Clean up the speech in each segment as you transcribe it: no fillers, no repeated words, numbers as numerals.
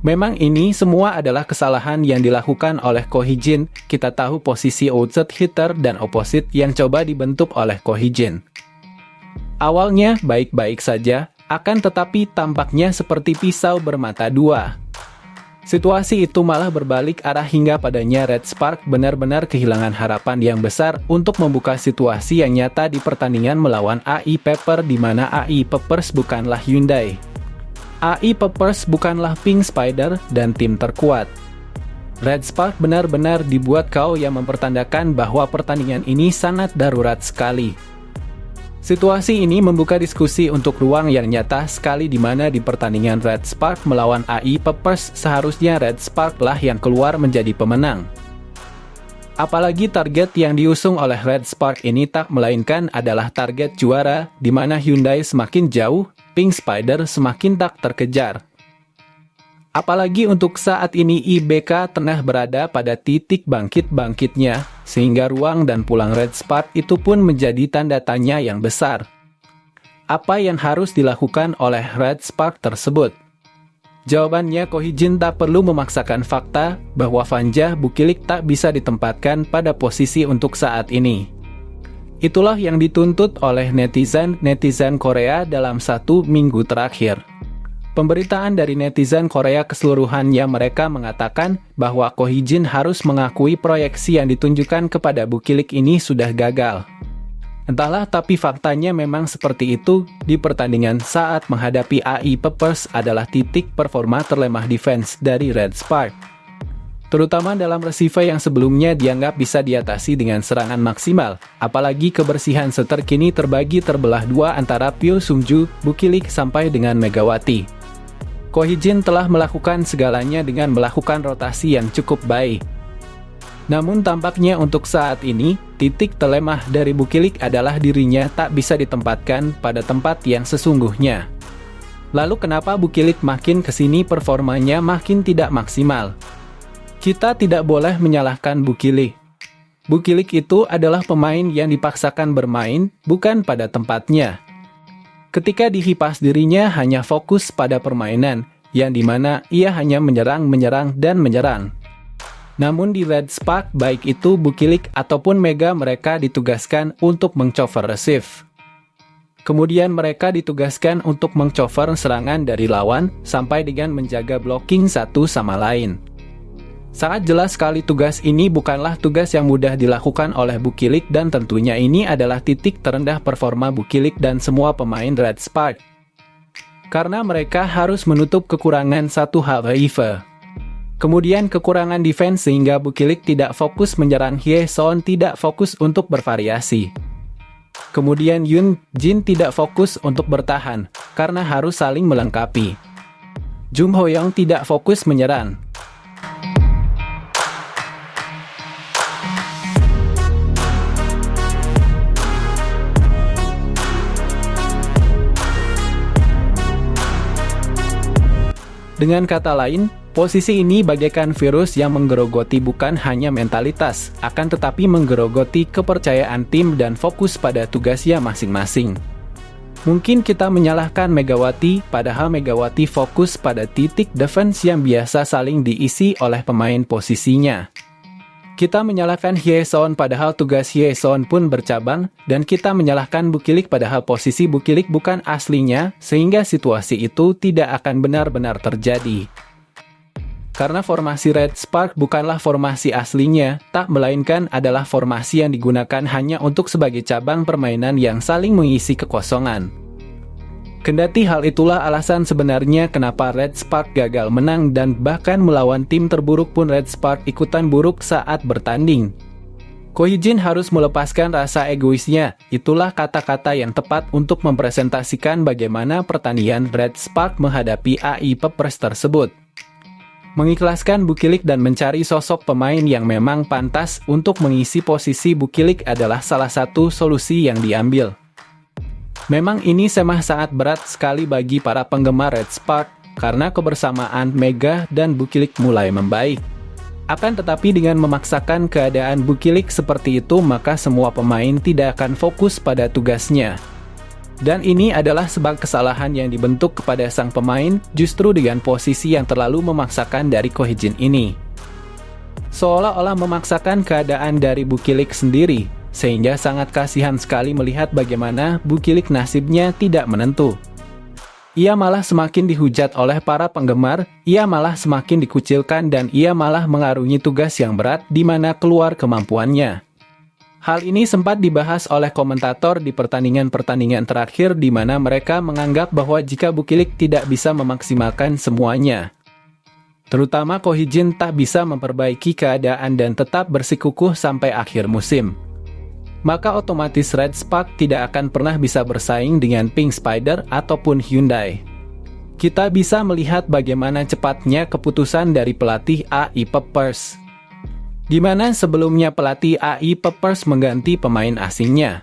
Memang ini semua adalah kesalahan yang dilakukan oleh Ko Hee-jin. Kita tahu posisi outside hitter dan opposite yang coba dibentuk oleh Ko Hee-jin. Awalnya baik-baik saja, akan tetapi tampaknya seperti pisau bermata dua. Situasi itu malah berbalik arah hingga padanya Red Spark benar-benar kehilangan harapan yang besar untuk membuka situasi yang nyata di pertandingan melawan AI Pepper, di mana AI Peppers bukanlah Hyundai. AI Peppers bukanlah Pink Spider dan tim terkuat. Red Spark benar-benar dibuat KO yang mempertandakan bahwa pertandingan ini sangat darurat sekali. Situasi ini membuka diskusi untuk ruang yang nyata sekali, di mana di pertandingan Red Spark melawan AI Peppers seharusnya Red Spark lah yang keluar menjadi pemenang. Apalagi target yang diusung oleh Red Spark ini tak melainkan adalah target juara, di mana Hyundai semakin jauh, Pink Spider semakin tak terkejar. Apalagi untuk saat ini IBK tengah berada pada titik bangkit-bangkitnya, sehingga ruang dan pulang Red Spark itu pun menjadi tanda tanya yang besar. Apa yang harus dilakukan oleh Red Spark tersebut? Jawabannya, Ko Hee-jin tak perlu memaksakan fakta bahwa Vanja Bukilik tak bisa ditempatkan pada posisi untuk saat ini. Itulah yang dituntut oleh netizen Korea dalam 1 minggu terakhir. Pemberitaan dari netizen Korea keseluruhannya, mereka mengatakan bahwa Ko Hee-jin harus mengakui proyeksi yang ditunjukkan kepada Bukilik ini sudah gagal. Entahlah, tapi faktanya memang seperti itu. Di pertandingan saat menghadapi AI Peppers adalah titik performa terlemah defense dari Red Spark. Terutama dalam receive yang sebelumnya dianggap bisa diatasi dengan serangan maksimal, apalagi kebersihan setter kini terbagi terbelah dua antara Pyo Sung-ju, Bukilik sampai dengan Megawati. Ko Hee-jin telah melakukan segalanya dengan melakukan rotasi yang cukup baik. Namun tampaknya untuk saat ini, titik terlemah dari Bukilik adalah dirinya tak bisa ditempatkan pada tempat yang sesungguhnya. Lalu kenapa Bukilik makin kesini performanya makin tidak maksimal? Kita tidak boleh menyalahkan Bukilik. Bukilik itu adalah pemain yang dipaksakan bermain, bukan pada tempatnya. Ketika dihipas dirinya hanya fokus pada permainan, yang dimana ia hanya menyerang, dan menyerang. Namun di Red Spark, baik itu Bukilik ataupun Mega, mereka ditugaskan untuk mengcover receive. Kemudian mereka ditugaskan untuk mengcover serangan dari lawan, sampai dengan menjaga blocking satu sama lain. Sangat jelas sekali tugas ini bukanlah tugas yang mudah dilakukan oleh Bukilik, dan tentunya ini adalah titik terendah performa Bukilik dan semua pemain Red Spark. Karena mereka harus menutup kekurangan satu hal receive. Kemudian kekurangan defense, sehingga Bukilik tidak fokus menyerang, Hye-son tidak fokus untuk bervariasi. Kemudian Yoon-jin tidak fokus untuk bertahan, karena harus saling melengkapi. Jung Ho-young tidak fokus menyerang. Dengan kata lain, posisi ini bagaikan virus yang menggerogoti bukan hanya mentalitas, akan tetapi menggerogoti kepercayaan tim dan fokus pada tugasnya masing-masing. Mungkin kita menyalahkan Megawati, padahal Megawati fokus pada titik defense yang biasa saling diisi oleh pemain posisinya. Kita menyalahkan Hye-son, padahal tugas Hye-son pun bercabang, dan kita menyalahkan Bukilik padahal posisi Bukilik bukan aslinya, sehingga situasi itu tidak akan benar-benar terjadi. Karena formasi Red Spark bukanlah formasi aslinya, tak melainkan adalah formasi yang digunakan hanya untuk sebagai cabang permainan yang saling mengisi kekosongan. Kendati hal itulah alasan sebenarnya kenapa Red Spark gagal menang, dan bahkan melawan tim terburuk pun Red Spark ikutan buruk saat bertanding. Ko Hee-jin harus melepaskan rasa egoisnya, itulah kata-kata yang tepat untuk mempresentasikan bagaimana pertandingan Red Spark menghadapi AI Peppers tersebut. Mengikhlaskan Bukilik dan mencari sosok pemain yang memang pantas untuk mengisi posisi Bukilik adalah salah satu solusi yang diambil. Memang ini sangat berat sekali bagi para penggemar Red Spark, karena kebersamaan Mega dan Bukilik mulai membaik. Akan tetapi dengan memaksakan keadaan Bukilik seperti itu, maka semua pemain tidak akan fokus pada tugasnya. Dan ini adalah sebab kesalahan yang dibentuk kepada sang pemain justru dengan posisi yang terlalu memaksakan dari Ko Hee-jin ini. Seolah-olah memaksakan keadaan dari Bukilik sendiri, sehingga sangat kasihan sekali melihat bagaimana Bukilik nasibnya tidak menentu. Ia malah semakin dihujat oleh para penggemar, ia malah semakin dikucilkan dan ia malah mengarungi tugas yang berat di mana keluar kemampuannya. Hal ini sempat dibahas oleh komentator di pertandingan-pertandingan terakhir di mana mereka menganggap bahwa jika Bukilik tidak bisa memaksimalkan semuanya, terutama Ko Hee-jin tak bisa memperbaiki keadaan dan tetap bersikukuh sampai akhir musim, maka otomatis Red Spark tidak akan pernah bisa bersaing dengan Pink Spider ataupun Hyundai. Kita bisa melihat bagaimana cepatnya keputusan dari pelatih AI Peppers, di mana sebelumnya pelatih AI Peppers mengganti pemain asingnya.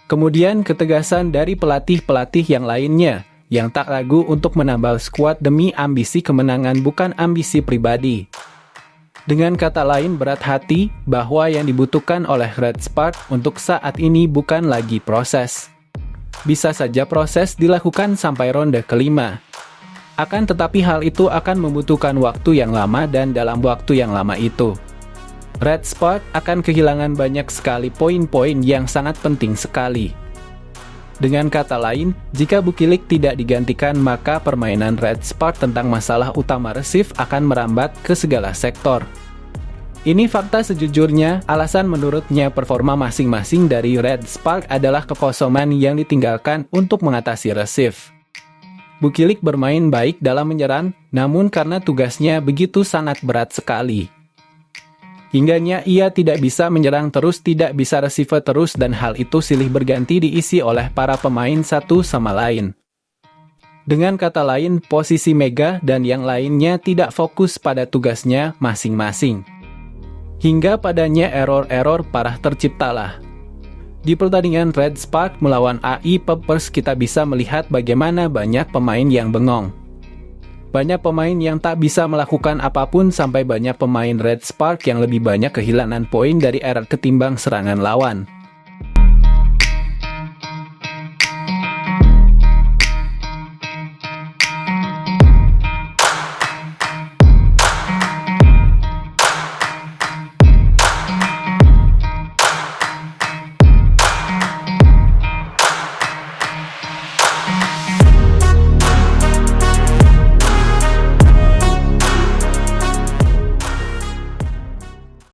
Kemudian ketegasan dari pelatih-pelatih yang lainnya, yang tak ragu untuk menambal skuad demi ambisi kemenangan bukan ambisi pribadi. Dengan kata lain, berat hati bahwa yang dibutuhkan oleh Red Spark untuk saat ini bukan lagi proses. Bisa saja proses dilakukan sampai ronde kelima. Akan tetapi hal itu akan membutuhkan waktu yang lama dan dalam waktu yang lama itu, Red Spark akan kehilangan banyak sekali poin-poin yang sangat penting sekali. Dengan kata lain, jika Bukilik tidak digantikan maka permainan Red Spark tentang masalah utama resif akan merambat ke segala sektor. Ini fakta sejujurnya, alasan menurutnya performa masing-masing dari Red Spark adalah kekosongan yang ditinggalkan untuk mengatasi resif. Bukilik bermain baik dalam menyerang, namun karena tugasnya begitu sangat berat sekali, hingganya ia tidak bisa menyerang terus, tidak bisa receive terus, dan hal itu silih berganti diisi oleh para pemain satu sama lain. Dengan kata lain, posisi Mega dan yang lainnya tidak fokus pada tugasnya masing-masing, hingga padanya error-error parah terciptalah. Di pertandingan Red Spark melawan AI Peppers kita bisa melihat bagaimana banyak pemain yang bengong. Banyak pemain yang tak bisa melakukan apapun sampai banyak pemain Red Spark yang lebih banyak kehilangan poin dari error ketimbang serangan lawan.